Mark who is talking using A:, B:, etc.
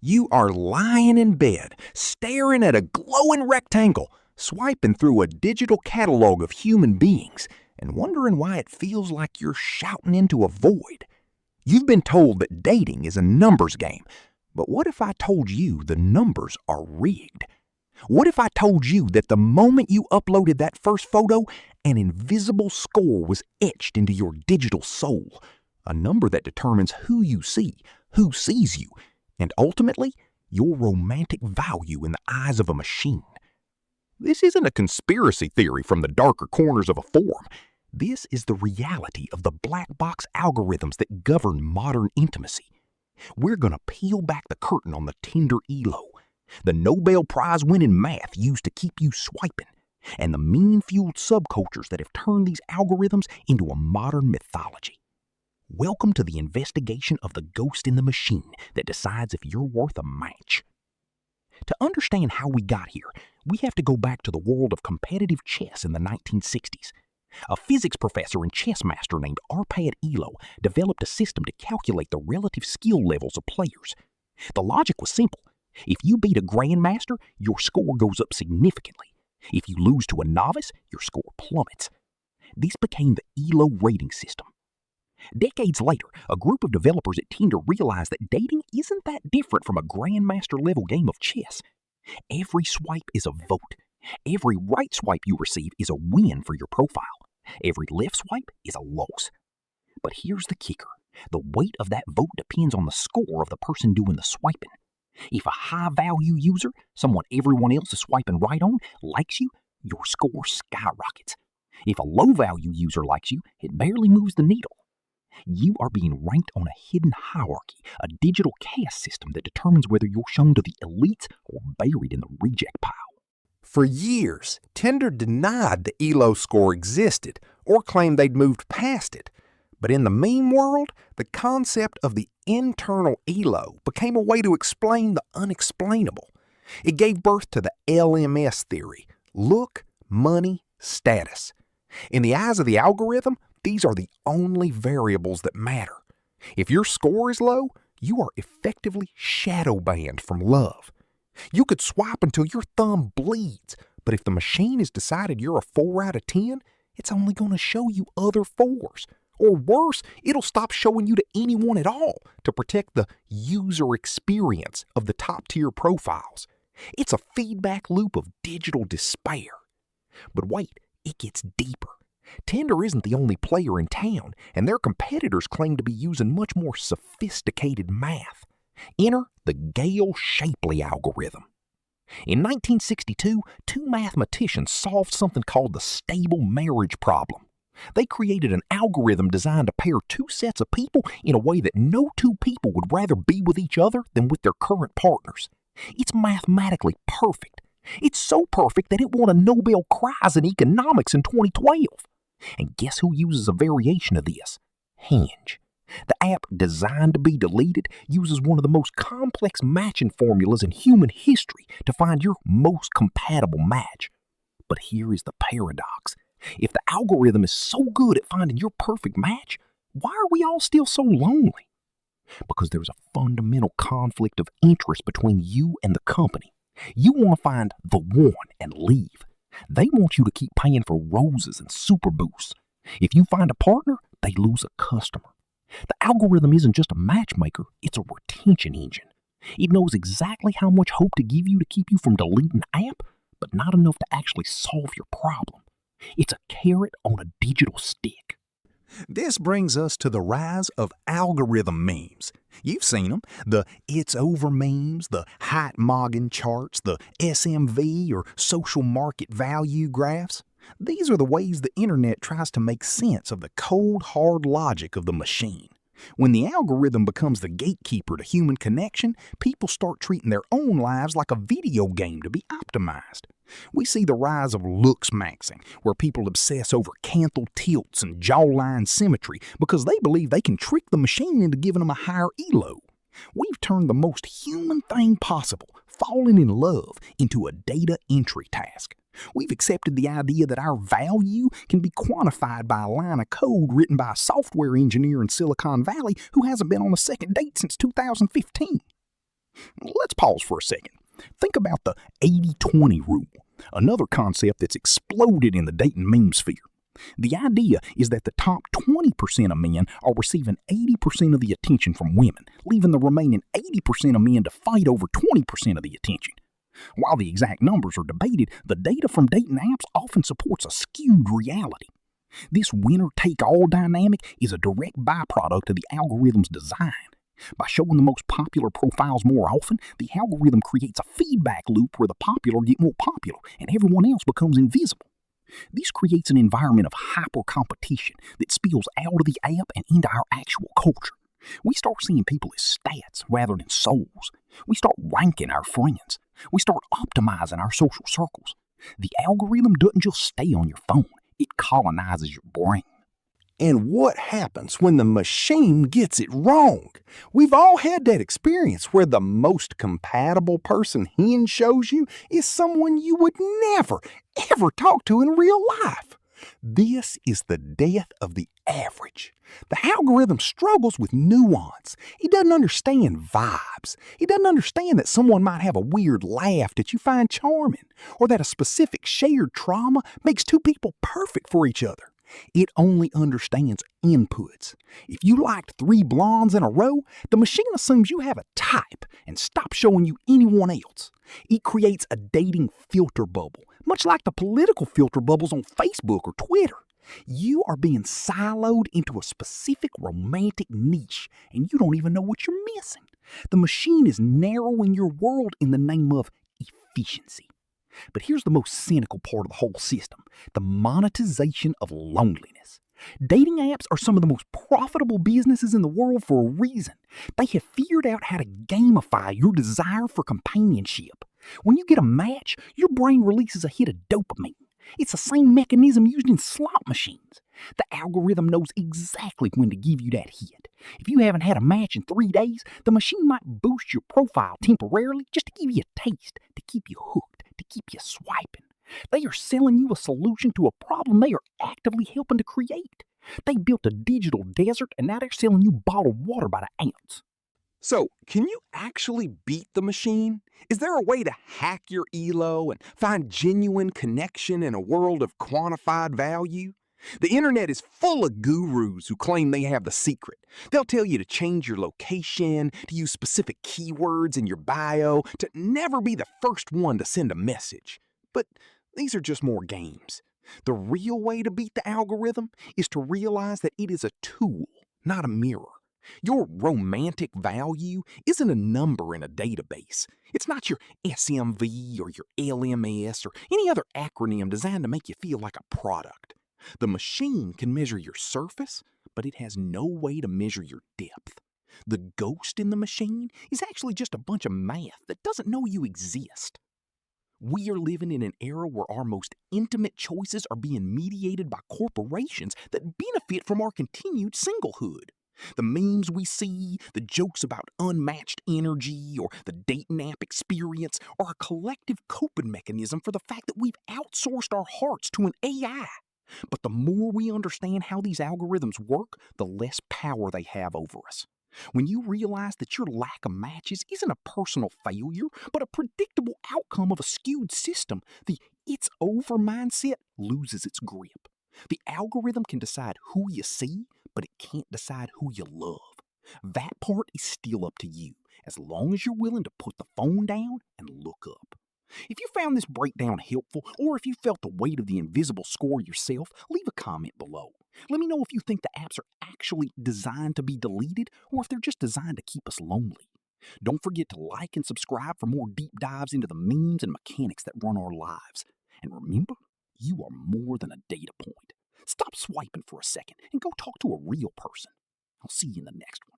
A: You are lying in bed, staring at a glowing rectangle, swiping through a digital catalog of human beings, and wondering why it feels like you're shouting into a void. You've been told that dating is a numbers game, but what if I told you the numbers are rigged? What if I told you that the moment you uploaded that first photo, an invisible score was etched into your digital soul, a number that determines who you see, who sees you, and ultimately, your romantic value in the eyes of a machine? This isn't a conspiracy theory from the darker corners of a forum. This is the reality of the black box algorithms that govern modern intimacy. We're going to peel back the curtain on the Tinder ELO, the Nobel Prize-winning math used to keep you swiping, and the meme-fueled subcultures that have turned these algorithms into a modern mythology. Welcome to the investigation of the ghost in the machine that decides if you're worth a match. To understand how we got here, we have to go back to the world of competitive chess in the 1960s. A physics professor and chess master named Arpad Elo developed a system to calculate the relative skill levels of players. The logic was simple. If you beat a grandmaster, your score goes up significantly. If you lose to a novice, your score plummets. This became the Elo rating system. Decades later, a group of developers at Tinder realized that dating isn't that different from a grandmaster-level game of chess. Every swipe is a vote. Every right swipe you receive is a win for your profile. Every left swipe is a loss. But here's the kicker. The weight of that vote depends on the score of the person doing the swiping. If a high-value user, someone everyone else is swiping right on, likes you, your score skyrockets. If a low-value user likes you, it barely moves the needle. You are being ranked on a hidden hierarchy, a digital caste system that determines whether you're shown to the elites or buried in the reject pile.
B: For years, Tinder denied the ELO score existed or claimed they'd moved past it. But in the meme world, the concept of the internal ELO became a way to explain the unexplainable. It gave birth to the LMS theory: look, money, status. In the eyes of the algorithm, these are the only variables that matter. If your score is low, you are effectively shadow banned from love. You could swipe until your thumb bleeds, but if the machine has decided you're a 4 out of 10, it's only going to show you other 4s. Or worse, it'll stop showing you to anyone at all to protect the user experience of the top-tier profiles. It's a feedback loop of digital despair. But wait, it gets deeper. Tinder isn't the only player in town, and their competitors claim to be using much more sophisticated math. Enter the Gale-Shapley algorithm. In 1962, two mathematicians solved something called the stable marriage problem. They created an algorithm designed to pair two sets of people in a way that no two people would rather be with each other than with their current partners. It's mathematically perfect. It's so perfect that it won a Nobel Prize in economics in 2012. And guess who uses a variation of this? Hinge. The app, designed to be deleted, uses one of the most complex matching formulas in human history to find your most compatible match. But here is the paradox. If the algorithm is so good at finding your perfect match, why are we all still so lonely? Because there's a fundamental conflict of interest between you and the company. You want to find the one and leave. They want you to keep paying for roses and super boosts. If you find a partner, they lose a customer. The algorithm isn't just a matchmaker, it's a retention engine. It knows exactly how much hope to give you to keep you from deleting the app, but not enough to actually solve your problem. It's a carrot on a digital stick.
A: This brings us to the rise of algorithm memes. You've seen them, the "it's over" memes, the Heitmogen charts, the SMV or social market value graphs. These are the ways the internet tries to make sense of the cold, hard logic of the machine. When the algorithm becomes the gatekeeper to human connection, people start treating their own lives like a video game to be optimized. We see the rise of looksmaxxing, where people obsess over canthal tilts and jawline symmetry because they believe they can trick the machine into giving them a higher elo. We've turned the most human thing possible, falling in love, into a data entry task. We've accepted the idea that our value can be quantified by a line of code written by a software engineer in Silicon Valley who hasn't been on a second date since 2015.
C: Let's pause for a second. Think about the 80-20 rule, another concept that's exploded in the dating meme sphere. The idea is that the top 20% of men are receiving 80% of the attention from women, leaving the remaining 80% of men to fight over 20% of the attention. While the exact numbers are debated, the data from dating apps often supports a skewed reality. This winner-take-all dynamic is a direct byproduct of the algorithm's design. By showing the most popular profiles more often, the algorithm creates a feedback loop where the popular get more popular and everyone else becomes invisible. This creates an environment of hyper-competition that spills out of the app and into our actual culture. We start seeing people as stats rather than souls. We start ranking our friends. We start optimizing our social circles. The algorithm doesn't just stay on your phone, it colonizes your brain.
B: And what happens when the machine gets it wrong? We've all had that experience where the most compatible person Hinge shows you is someone you would never, ever talk to in real life. This is the death of the average. The algorithm struggles with nuance. It doesn't understand vibes. It doesn't understand that someone might have a weird laugh that you find charming, or that a specific shared trauma makes two people perfect for each other. It only understands inputs. If you liked 3 blondes in a row, the machine assumes you have a type and stops showing you anyone else. It creates a dating filter bubble, much like the political filter bubbles on Facebook or Twitter. You are being siloed into a specific romantic niche, and you don't even know what you're missing. The machine is narrowing your world in the name of efficiency. But here's the most cynical part of the whole system: the monetization of loneliness. Dating apps are some of the most profitable businesses in the world for a reason. They have figured out how to gamify your desire for companionship. When you get a match, your brain releases a hit of dopamine. It's the same mechanism used in slot machines. The algorithm knows exactly when to give you that hit. If you haven't had a match in 3 days, the machine might boost your profile temporarily just to give you a taste, to keep you hooked, to keep you swiping. They are selling you a solution to a problem they are actively helping to create. They built a digital desert, and now they're selling you bottled water by the ounce. So, can you actually beat the machine? Is there a way to hack your elo and find genuine connection in a world of quantified value? The internet is full of gurus who claim they have the secret. They'll tell you to change your location, to use specific keywords in your bio, to never be the first one to send a message. But these are just more games. The real way to beat the algorithm is to realize that it is a tool, not a mirror. Your romantic value isn't a number in a database. It's not your SMV or your LMS or any other acronym designed to make you feel like a product. The machine can measure your surface, but it has no way to measure your depth. The ghost in the machine is actually just a bunch of math that doesn't know you exist. We are living in an era where our most intimate choices are being mediated by corporations that benefit from our continued singlehood. The memes we see, the jokes about unmatched energy, or the dating app experience are a collective coping mechanism for the fact that we've outsourced our hearts to an AI. But the more we understand how these algorithms work, the less power they have over us. When you realize that your lack of matches isn't a personal failure, but a predictable outcome of a skewed system, the "it's over" mindset loses its grip. The algorithm can decide who you see, but it can't decide who you love. That part is still up to you, as long as you're willing to put the phone down and look up. If you found this breakdown helpful, or if you felt the weight of the invisible score yourself, leave a comment below. Let me know if you think the apps are actually designed to be deleted, or if they're just designed to keep us lonely. Don't forget to like and subscribe for more deep dives into the memes and mechanics that run our lives. And remember, you are more than a data point. Stop swiping for a second and go talk to a real person. I'll see you in the next one.